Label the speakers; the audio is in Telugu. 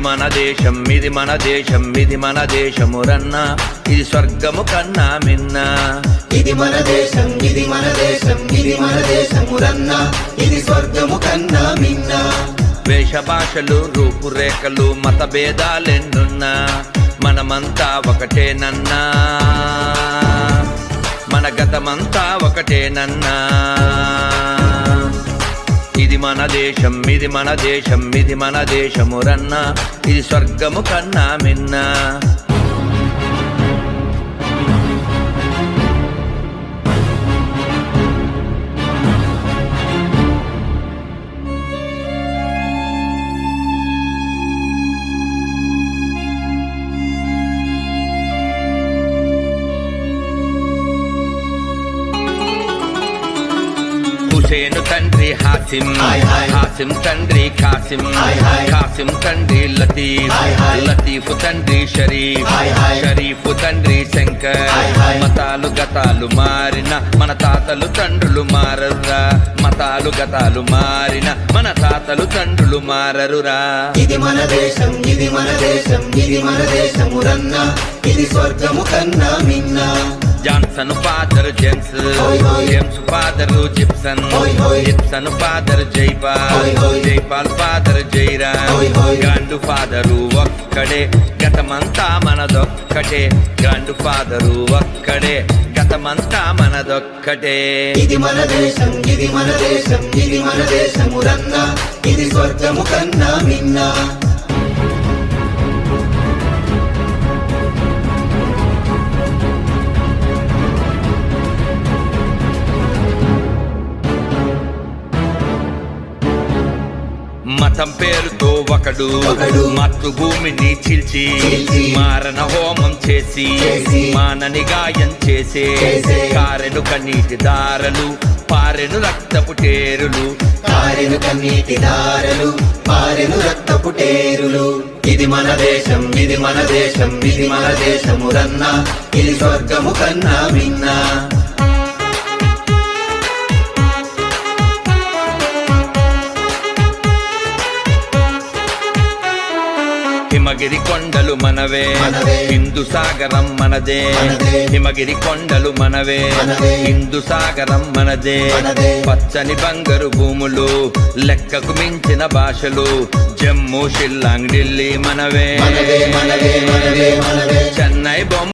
Speaker 1: మన దేశం, ఇది మన దేశం, ఇది మన దేశమురన్న, ఇది స్వర్గము కన్నా మిన్న.
Speaker 2: ఇది మన దేశం, ఇది మన దేశం, ఇది మన దేశమురన్న, ఇది స్వర్గము కన్నా మిన్న.
Speaker 1: వేష భాషలు, రూపురేఖలు, మత భేదాలెన్నున్నా మనమంతా ఒకటేనన్నా, మన గతమంతా ఒకటేనన్నా. ఇది మన దేశం, ఇది మన దేశం, ఇది మన దేశమురన్న, ఇది స్వర్గము కన్నా మిన్న. హుసేను తండ్రి హాసిం, హాసిం తండ్రి ఖాసిం, ఖాసిం తండ్రి లతీఫ్, లతీఫ్ తండ్రి షరీఫ్, షరీఫ్ తండ్రి శంకర్. మతాలు గతాలు మారిన మన తాతలు తండ్రులు మారరురా, మతాలు గతాలు మారిన మన తాతలు తండ్రులు మారరురా.
Speaker 2: ఇది మన దేశం, ఇది మన దేశం, ఇది మన దేశమురన్న, ఇది స్వర్గము కన్నా మిన్న.
Speaker 1: Johnson father James, James father Gibson, Gibson father Jaipal, Jaipal father Jairam. Grand father ఒక్కడే, గతమంతా మనదొక్కటే, గ్రాండ్ ఫాదరు ఒక్కడే, గతమంతా మనదొక్కటే.
Speaker 2: ఇది మన దేశం, ఇది మన దేశం, ఇది మన దేశమురన్న, ఇది స్వర్గము కన్నా మిన్న.
Speaker 1: మతం పేరుతో ఒకడు మాతృభూమిని చీల్చి, మారణ హోమం చేసి, మానని గాయం చేసే, కారెను కన్నీటి దారలు, పారెను రక్తపు టేరులు,
Speaker 2: కారెను కన్నీటి దారలు, పారెను రక్తపు టేరులు. ఇది మన దేశం, ఇది మన దేశం, ఇది మన దేశమురన్న, ఇది స్వర్గము కన్నా మిన్న.
Speaker 1: హిమగిరి కొండలు మనవే, హిందూ సాగరం మనదే, హిమగిరి కొండలు మనవే, హిందూ సాగరం మనదే. పచ్చని బంగారు భూములు, లెక్కకు మించిన భాషలు, జమ్మూ షిల్లాంగ్ ఢిల్లీ మనవే, చెన్నై బొమ్మ